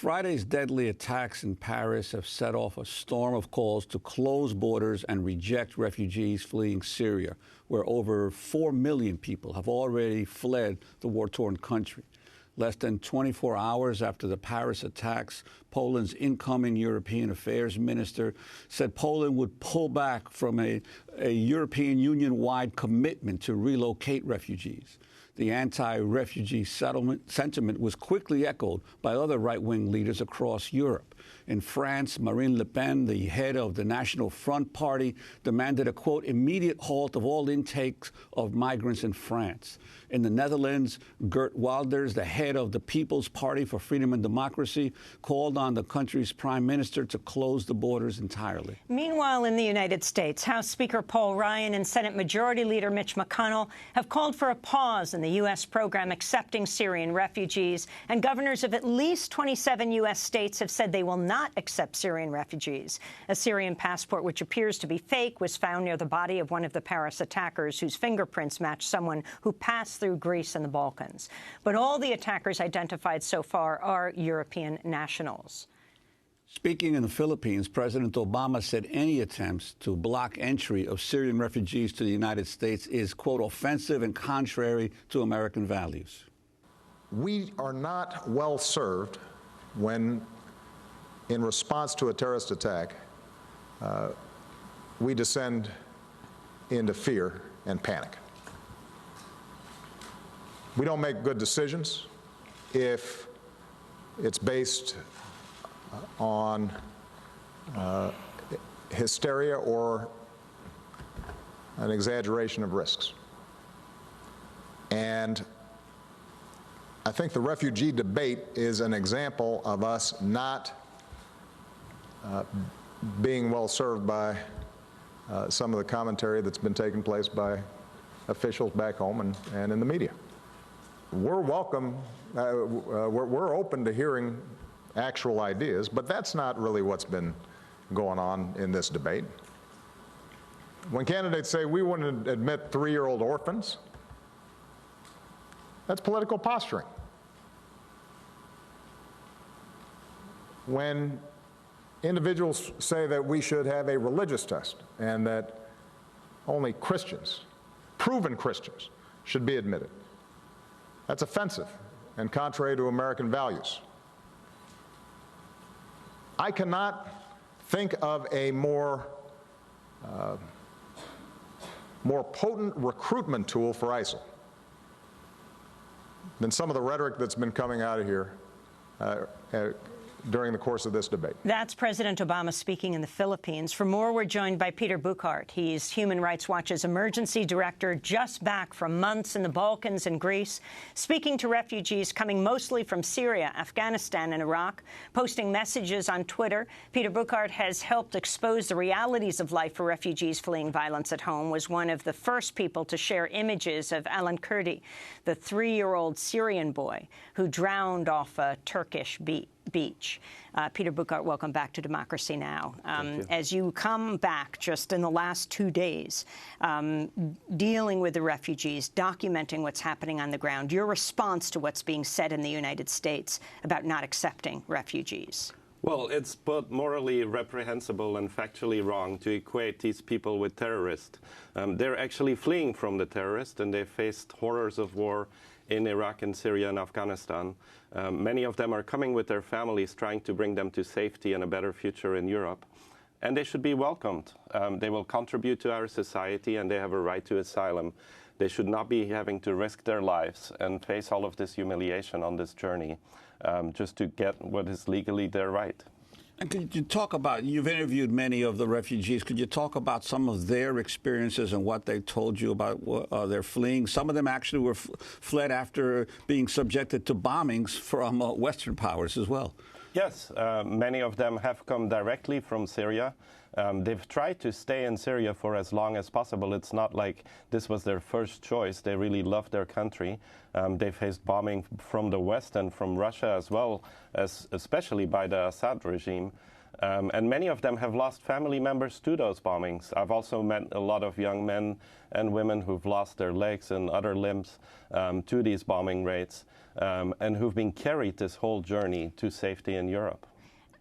Friday's deadly attacks in Paris have set off a storm of calls to close borders and reject refugees fleeing Syria, where over 4 million people have already fled the war-torn country. Less than 24 hours after the Paris attacks, Poland's incoming European Affairs Minister said Poland would pull back from a European Union-wide commitment to relocate refugees. The anti-refugee sentiment was quickly echoed by other right-wing leaders across Europe. In France, Marine Le Pen, the head of the National Front Party, demanded a, quote, immediate halt of all intakes of migrants in France. In the Netherlands, Geert Wilders, the head of the People's Party for Freedom and Democracy, called on the country's prime minister to close the borders entirely. Meanwhile, in the United States, House Speaker Paul Ryan and Senate Majority Leader Mitch McConnell have called for a pause in the U.S. program accepting Syrian refugees, and governors of at least 27 U.S. states have said they will not accept Syrian refugees. A Syrian passport, which appears to be fake, was found near the body of one of the Paris attackers, whose fingerprints match someone who passed through Greece and the Balkans. But all the attackers identified so far are European nationals. Speaking in the Philippines, President Obama said any attempts to block entry of Syrian refugees to the United States is, quote, offensive and contrary to American values. We are not well served when, in response to a terrorist attack, we descend into fear and panic. We don't make good decisions if it's based on hysteria or an exaggeration of risks. And I think the refugee debate is an example of us not being well served by some of the commentary that's been taking place by officials back home and in the media. We're welcome, we're open to hearing actual ideas, but that's not really what's been going on in this debate. When candidates say we wouldn't admit 3-year-old orphans, that's political posturing. When individuals say that we should have a religious test and that only Christians, proven Christians, should be admitted, that's offensive and contrary to American values. I cannot think of a more potent recruitment tool for ISIL than some of the rhetoric that's been coming out of here during the course of this debate. That's President Obama speaking in the Philippines. For more, we're joined by Peter Bouckaert. He's Human Rights Watch's emergency director, just back from months in the Balkans and Greece, speaking to refugees coming mostly from Syria, Afghanistan and Iraq, posting messages on Twitter. Peter Bouckaert has helped expose the realities of life for refugees fleeing violence at home, was one of the first people to share images of Alan Kurdi, the 3-year-old Syrian boy who drowned off a Turkish beach. Peter Bouckaert, welcome back to Democracy Now! As you come back just in the last 2 days, dealing with the refugees, documenting what's happening on the ground, your response to what's being said in the United States about not accepting refugees? Well, it's both morally reprehensible and factually wrong to equate these people with terrorists. They're actually fleeing from the terrorists, and they faced horrors of war in Iraq and Syria and Afghanistan. Many of them are coming with their families, trying to bring them to safety and a better future in Europe. And they should be welcomed. They will contribute to our society, and they have a right to asylum. They should not be having to risk their lives and face all of this humiliation on this journey just to get what is legally their right. And could you talk about, you've interviewed many of the refugees, could you talk about some of their experiences and what they told you about their fleeing? Some of them actually were fled after being subjected to bombings from Western powers as well. Yes, many of them have come directly from Syria. They've tried to stay in Syria for as long as possible. It's not like this was their first choice. They really love their country. They faced bombing from the West and from Russia as well, as especially by the Assad regime. And many of them have lost family members to those bombings. I've also met a lot of young men and women who've lost their legs and other limbs to these bombing raids, and who've been carried this whole journey to safety in Europe.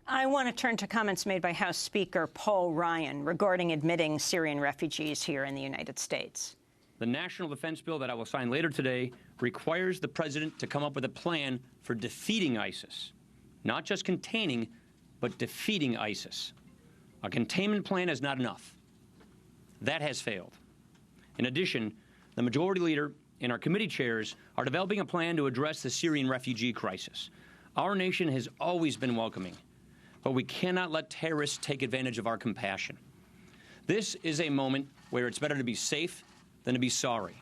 I want to turn to comments made by House Speaker Paul Ryan regarding admitting Syrian refugees here in the United States. The national defense bill that I will sign later today requires the president to come up with a plan for defeating ISIS, not just containing, but defeating ISIS. A containment plan is not enough. That has failed. In addition, the majority leader and our committee chairs are developing a plan to address the Syrian refugee crisis. Our nation has always been welcoming, but we cannot let terrorists take advantage of our compassion. This is a moment where it's better to be safe than to be sorry.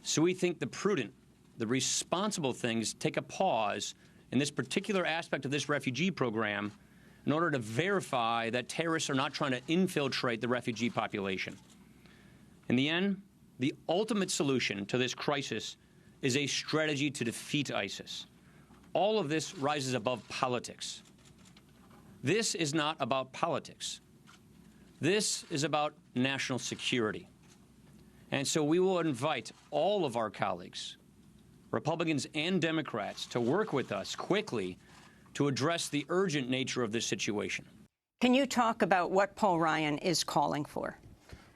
So we think the prudent, the responsible things take a pause in this particular aspect of this refugee program in order to verify that terrorists are not trying to infiltrate the refugee population. In the end, the ultimate solution to this crisis is a strategy to defeat ISIS. All of this rises above politics. This is not about politics. This is about national security. And so we will invite all of our colleagues, Republicans and Democrats, to work with us quickly to address the urgent nature of this situation. Can you talk about what Paul Ryan is calling for?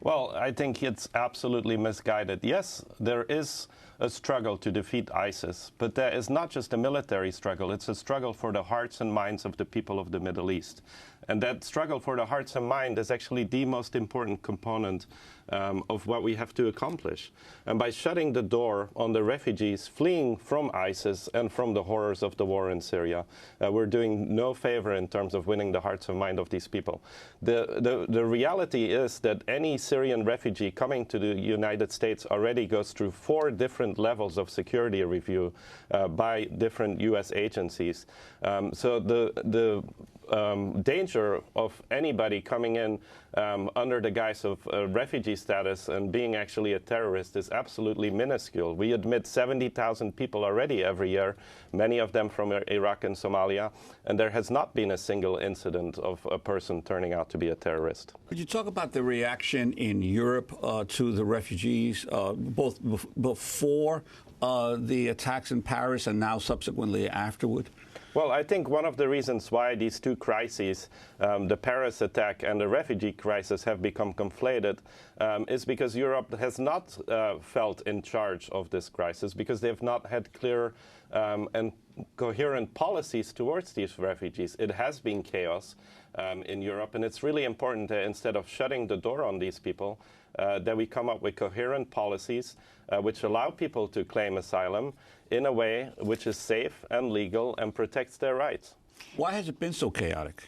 Well, I think it's absolutely misguided. Yes, there is a struggle to defeat ISIS, but there is not just a military struggle. It's a struggle for the hearts and minds of the people of the Middle East. And that struggle for the hearts and mind is actually the most important component of what we have to accomplish. And by shutting the door on the refugees fleeing from ISIS and from the horrors of the war in Syria, we're doing no favor in terms of winning the hearts and mind of these people. The reality is that any Syrian refugee coming to the United States already goes through 4 different levels of security review by different U.S. agencies. So the danger of anybody coming in under the guise of refugee status and being actually a terrorist is absolutely minuscule. We admit 70,000 people already every year, many of them from Iraq and Somalia, and there has not been a single incident of a person turning out to be a terrorist. Could you talk about the reaction in Europe to the refugees, both before the attacks in Paris and now subsequently afterward? Well, I think one of the reasons why these two crises, the Paris attack and the refugee crisis, have become conflated is because Europe has not felt in charge of this crisis, because they've not had clear and coherent policies towards these refugees. It has been chaos in Europe, and it's really important that instead of shutting the door on these people, that we come up with coherent policies which allow people to claim asylum in a way which is safe and legal and protects their rights. Why has it been so chaotic,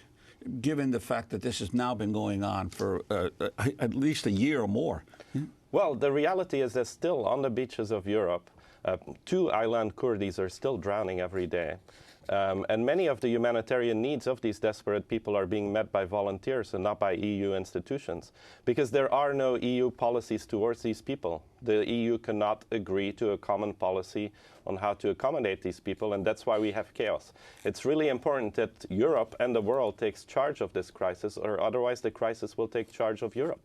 given the fact that this has now been going on for at least a year or more? Well, the reality is that still on the beaches of Europe, 2 island Kurds are still drowning every day. And many of the humanitarian needs of these desperate people are being met by volunteers and not by EU institutions, because there are no EU policies towards these people. The EU cannot agree to a common policy on how to accommodate these people, and that's why we have chaos. It's really important that Europe and the world takes charge of this crisis, or otherwise the crisis will take charge of Europe.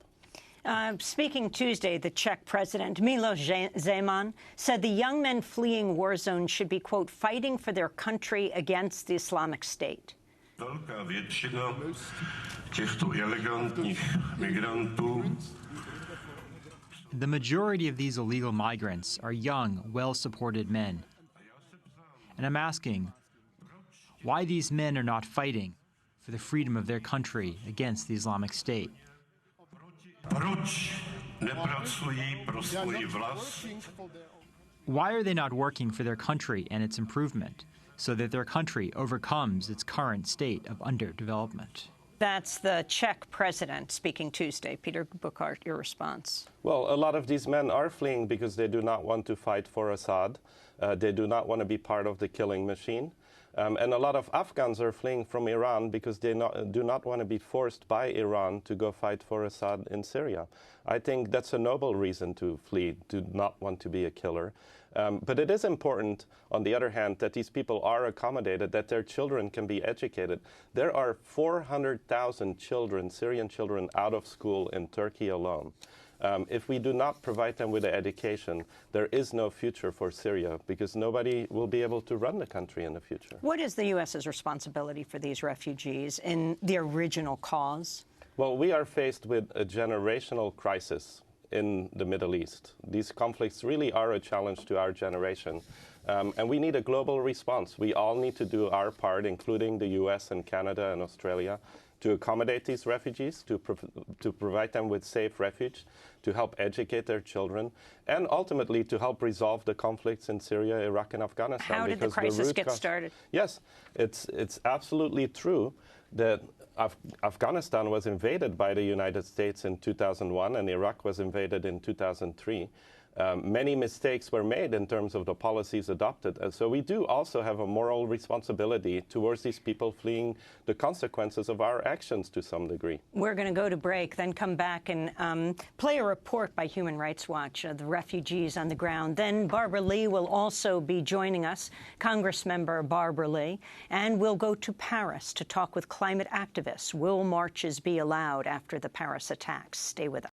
Speaking Tuesday, the Czech president, Miloš Zeman, said the young men fleeing war zones should be, quote, fighting for their country against the Islamic State. Velká většina těchto ilegálních migrantů. The majority of these illegal migrants are young, well-supported men. And I'm asking, why these men are not fighting for the freedom of their country against the Islamic State. Why are they not working for their country and its improvement, so that their country overcomes its current state of underdevelopment? That's the Czech president speaking Tuesday. Peter Bouckaert, your response. Well, a lot of these men are fleeing because they do not want to fight for Assad. They do not want to be part of the killing machine. And a lot of Afghans are fleeing from Iran because they do not want to be forced by Iran to go fight for Assad in Syria. I think that's a noble reason to flee, to not want to be a killer. But it is important, on the other hand, that these people are accommodated, that their children can be educated. There are 400,000 children, Syrian children, out of school in Turkey alone. If we do not provide them with an education, there is no future for Syria, because nobody will be able to run the country in the future. What is the U.S.'s responsibility for these refugees in the original cause? Well, we are faced with a generational crisis in the Middle East. These conflicts really are a challenge to our generation. And we need a global response. We all need to do our part, including the US and Canada and Australia, to accommodate these refugees, to provide them with safe refuge, to help educate their children, and ultimately to help resolve the conflicts in Syria, Iraq, and Afghanistan. How did the crisis get started? Yes, it's absolutely true that Afghanistan was invaded by the United States in 2001, and Iraq was invaded in 2003. Many mistakes were made in terms of the policies adopted. And so we do also have a moral responsibility towards these people fleeing the consequences of our actions to some degree. We're going to go to break, then come back and play a report by Human Rights Watch, the refugees on the ground. Then Barbara Lee will also be joining us, Congressmember Barbara Lee, and we'll go to Paris to talk with climate activists. Will marches be allowed after the Paris attacks? Stay with us.